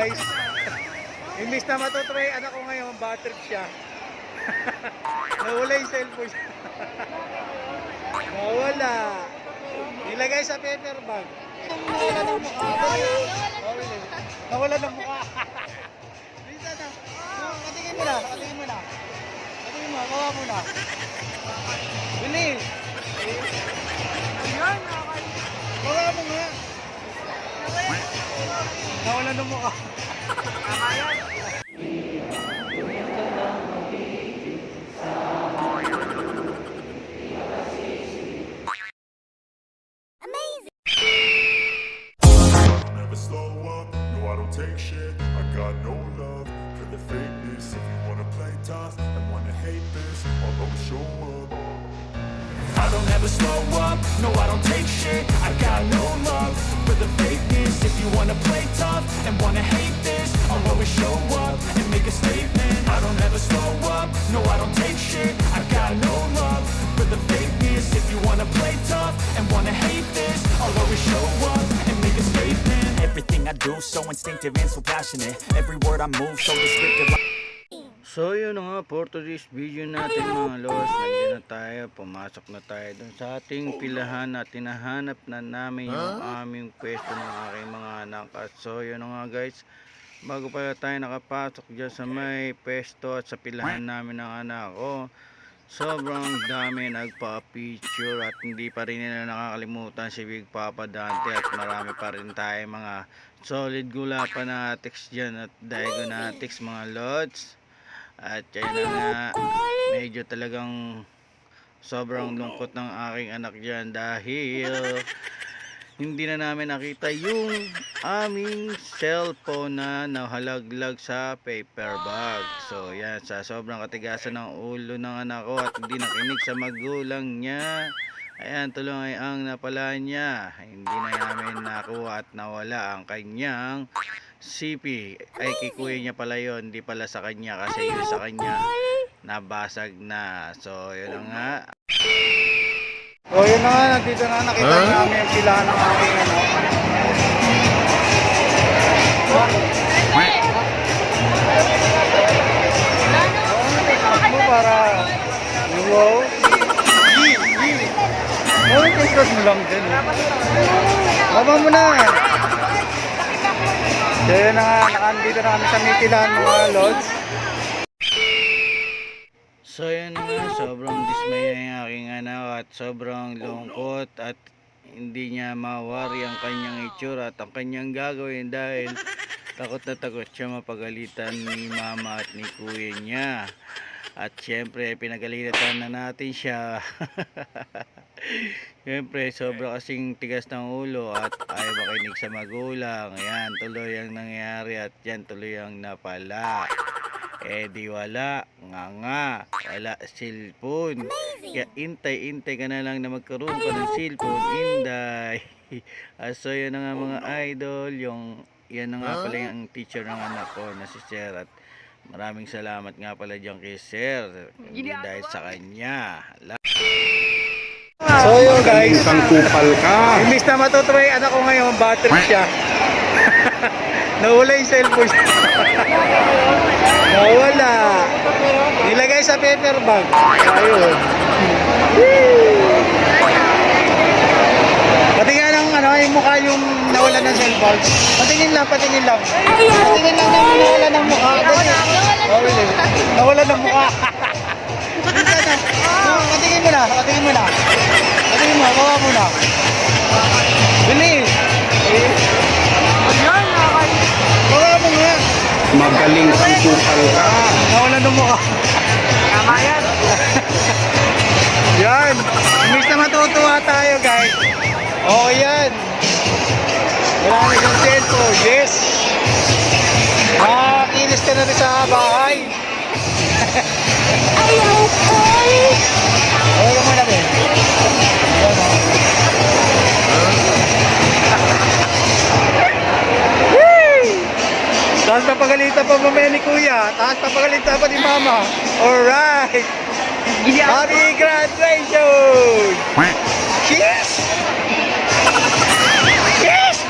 guys. Imbis na matutry anak ko ngayon, bad trip siya. Nawala yung cellphone siya. Nawala. Nilagay sa paper bag. Nawala ng mukha. Nawala ng mukha. Bisa na. Katingin mo na. Katingin mo na. Katingin mo. Kawa mo na. Bilis. Kawa mo nga. Nawala ng mukha. Tama yan. Take shit, I got no love for the fakeness. If you wanna play tough and wanna hate this, I'll always show up. I don't ever slow up, no I don't take shit. I got no love for the fakeness. If you wanna play tough and wanna hate this, I'll always show up and make a statement. I don't ever slow up, no I don't take shit. I got no love for the fakeness. If you wanna play tough and wanna hate this, I'll always show up and make a statement. Everything I do so instinctive and so passionate. Every word I move so descriptive. So yun nga for today's video natin mga lods, nandiyan na tayo, pumasok na tayo dun sa ating pilahan at tinahanap na namin yung aming pwesto ng aking mga anak. At so yun nga guys, bago pala tayo nakapasok dyan sa may pwesto at sa pilahan namin ng anak ko, sobrang dami nagpa-picture at hindi pa rin nila nakakalimutan si Big Papa Dante at marami pa rin tayo mga solid gula fanatics dyan at diagonatics mga lods. At kaya na nga, medyo talagang sobrang lungkot ng aking anak dyan dahil hindi na namin nakita yung aming cellphone na nahalaglag sa paper bag. So yan, sa sobrang katigasan ng ulo ng anak ko at hindi nakinig sa magulang niya, ayan tuloy ang napala niya. Hindi na namin nakuha at nawala ang kanyang CP. Ay kikuya niya pala yun, hindi pala sa kanya kasi yun sa kanya nabasag na. So yun nga. So yun na nga, nandito na nakita namin yung pilahan ng aking ano. Mo para wow. Take mo lang din. Baba mo na. So yun na nga, nakandito na kami sa Mitilan mga lods. So yun na nga, sobrang dismaya yung aking anak at sobrang lungkot at hindi niya mawari ang kanyang itsura at ang kanyang gagawin dahil takot na takot siya mapagalitan ni mama at ni kuya niya. At syempre pinagalitan na natin siya. Syempre sobra kasing tigas ng ulo at ayaw makinig sa magulang. Ayan tuloy ang nangyari at yan tuloy ang napala. Eh di wala nga wala cellphone. Kaya intay ka na lang na magkaroon ka ng cellphone, inday. So yun na nga mga idol, yan na nga pala yung teacher ng anak ko na si Sir at maraming salamat nga pala dyan kay Sir, hindi dahil sa kanya. So yun guys, Isang kupal ka. imbis na matutry anak ko ngayon, bad trip siya. Nawala yung cellphone siya. Nawala. Nilagay sa paper bag. Ayun. Patingin lang ano, yung mukha yung nawala ng cellphone. Patingin lang. Patingin lang yung nawala ng mukha. Nawala ng mukha. Patingin mo na. Patingin mo, kawa mo na. Bilis. Kawa mo nga. Magaling kang kupal ka. Nawala ng mukha. Tama yan. Yan. Imbis na matutuwa tayo guys. Oo yan. Wala na yung cellphone. Yes. Kinis ka na rin sa bahay. Ayaw ko. Oo mo na rin. Tapos napagalitan pa mamaya ni kuya. Tapos napagalitan pa ni mama. Alright. Happy graduation! Cheers! Cheers!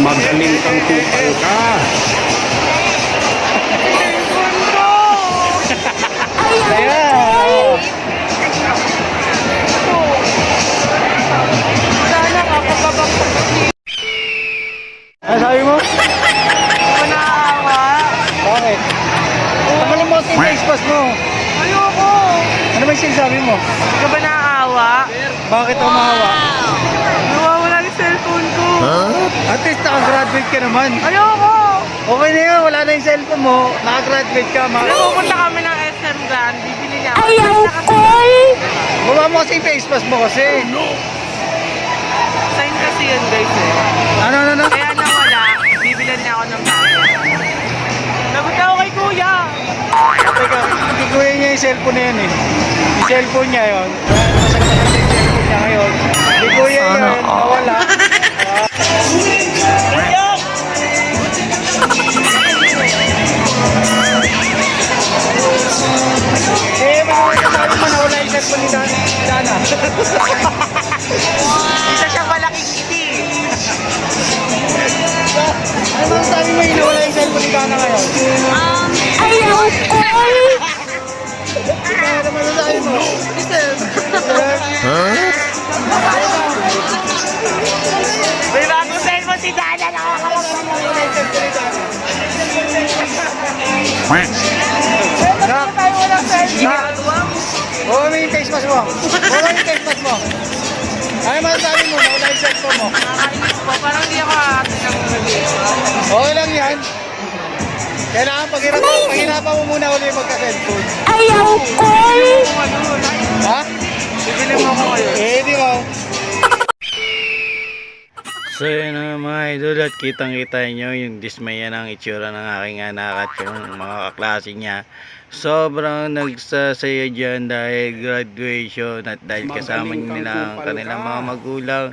Magaling kang kupal ka. Ayan. Wala na nga, pagkabang Ano sabi mo? ko naawa. Bakit? Tanggalin mo yung face mask mo. Ayoko. Ano ba yung sinasabi mo? Hindi ka ba naawa? Bakit ako mahawa? Nawawala yung cellphone ko. At least nakagraduate ka naman. Ayoko. Okay na yun, wala na yung cellphone mo. Nakagraduate ka, Pupunta kami ng SM Grand, bibili niya ako. Baba mo kasi yung face mask mo kasi. Sign kasi yun guys eh. Ano? Kaya nawala, bibilan niya ako ng bago. Lagot ako kay kuya. Teka, kikuya niya yung cellphone na yun eh. Yung cellphone niya yun. Masagpasan yung cellphone niya ngayon. Kikuya yun, nawala. Eh, sabi mo nawala yung cellphone ni Dana. Isa siya malaking ngiti. Ano bang sabi mo yung nawala yung cellphone ni Dana ngayon? Ano naman ang sabi mo? May bagong cellphone si Dana, nakakalagyan mo yun. Nak! Tayo walang cellphone. Oo, may yung face mask mo. Oo, yung face mask mo. Ano man sabi mo, nawala yung cellphone mo. Nakakainis po, parang hindi ako ate ng mag-iwan. Okay lang yan. Kailangan paghirapan mo muna ulit magka-cellphone. Ha? Bibili mo ako ngayon. Eh, di mo. So yun na mga idol at kitang-kita nyo yung dismaya ng itsura ng aking anak at yung mga kaklase niya. Sobrang nagsasaya dyan dahil graduation at dahil kasama nila ang kanilang mga magulang.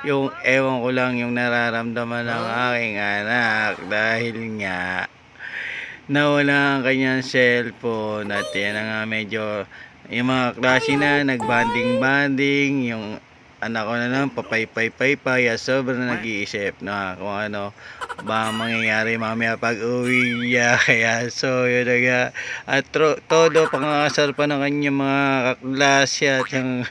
Yung ewan ko lang yung nararamdaman ng aking anak dahil nga nawala ang kanyang cellphone at yan na nga medyo yung mga klase na nagbanding-banding, yung anak ko na lang papay-pay-pay at sobrang nag-iisip na kung ano ba mangyayari mamaya pag uwi niya. Kaya so yun na nga at todo pangasar pa ng kanyang mga kaklase at yung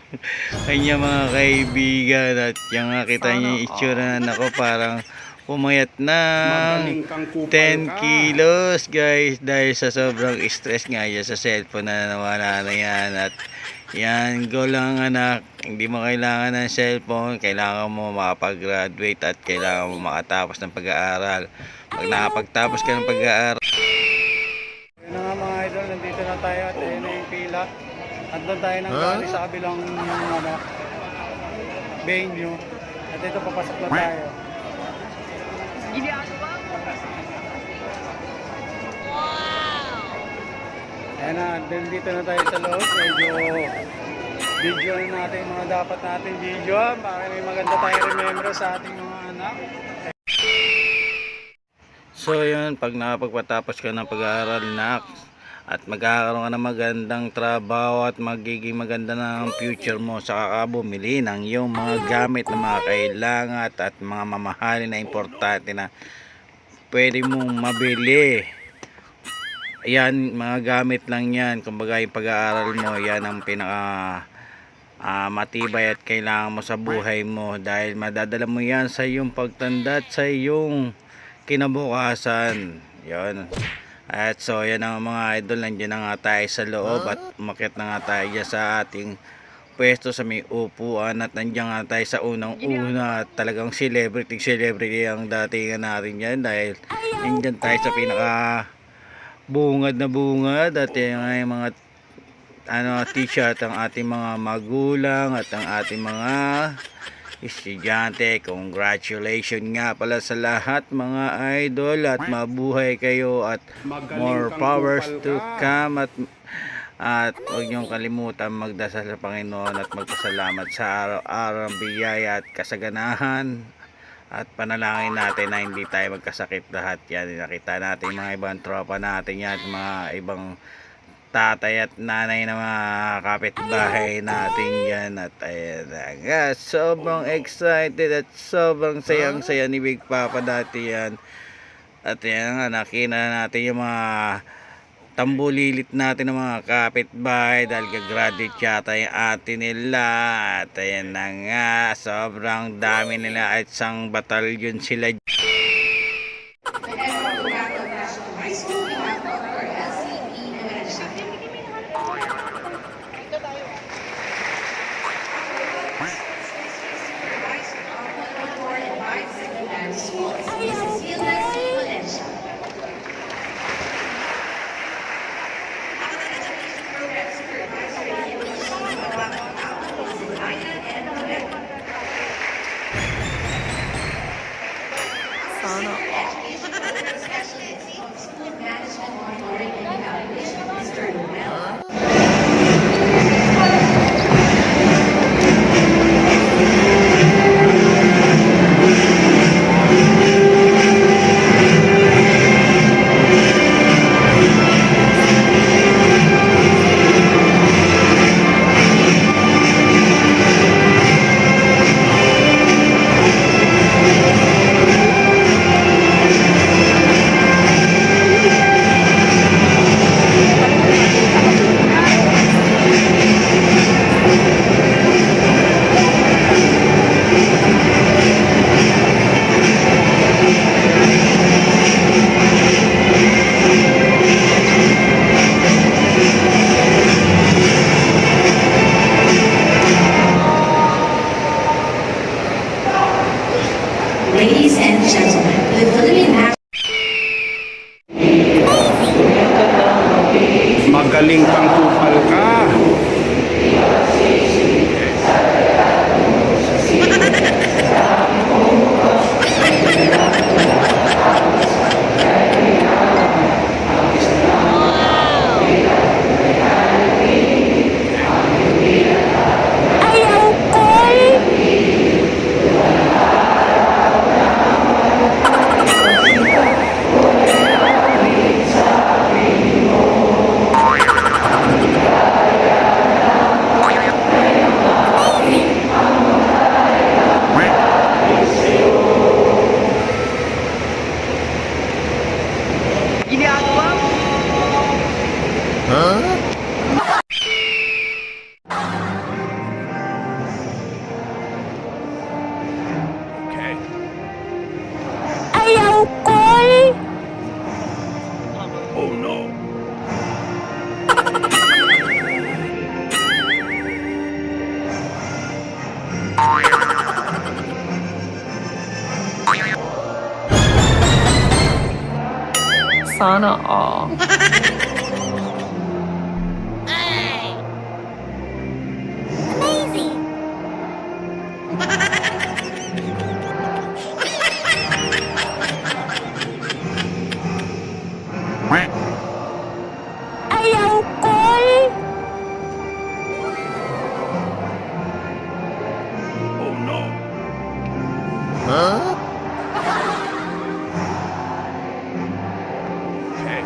kanyang mga kaibigan at yung kita niya yung itsura ng anak ko parang pumayat ng Magaling kang kupal 10 ka. kilos guys dahil sa sobrang stress nga yan sa cellphone na nawala na yan. At yan, go lang anak, hindi mo kailangan ng cellphone, kailangan mo makapag-graduate at kailangan mo makatapos ng pag-aaral. Pag nakapagtapos ka ng pag-aaral. Yun na nga mga idol, nandito na tayo at ayun na yung pila. At doon tayo nang galing sa kabilang venue. At ito papasok na tayo. Ayan na, dito na tayo sa loob. Medyo video na natin yung mga dapat natin video para may maganda tayong remember sa ating mga anak. So yun, pag nakapagpatapos ka ng pag-aaral na at magkakaroon ka ng magandang trabaho at magiging maganda na ang future mo, saka ka bumili ng iyong mga gamit na mga kailangan at mga mamahalin na importante na pwede mong mabili. Yan, mga gamit lang yan. Kumbaga yung pag-aaral mo, yan ang pinaka matibay at kailangan mo sa buhay mo dahil madadala mo yan sa iyong pagtanda at sa iyong kinabukasan. Yan. At so yan ang mga idol, nandiyan na nga tayo sa loob at umakyat na nga tayo dyan sa ating pwesto sa may upuan at nandiyan nga tayo sa unang-una at talagang celebrity ang datingan natin yan dahil nandiyan tayo sa pinaka bungad na bungad at yung mga t-shirt ang ating mga magulang at ang ating mga estudyante. Congratulations nga pala sa lahat mga idol at mabuhay kayo at more powers to come at huwag niyong kalimutan magdasal sa Panginoon at magpasalamat sa araw-araw ng biyaya at kasaganahan at panalangin natin na hindi tayo magkasakit lahat yan. Nakita natin mga ibang tropa natin yan, mga ibang tatay at nanay ng mga kapitbahay natin yan. At ayan na nga, sobrang excited at sobrang sayang-saya ni Big Papa dati yan. At yan nga, nakita natin yung mga tambulilit natin ng mga kapitbahay dahil gagraduate yata yung ate nila. At ayan na nga, sobrang dami nila at isang batalyon sila. Ladies and gentlemen, the Philippine National Magaling kang kupal ka. Ginagawa mo. Oh no. Sana all. Oh no. Okay.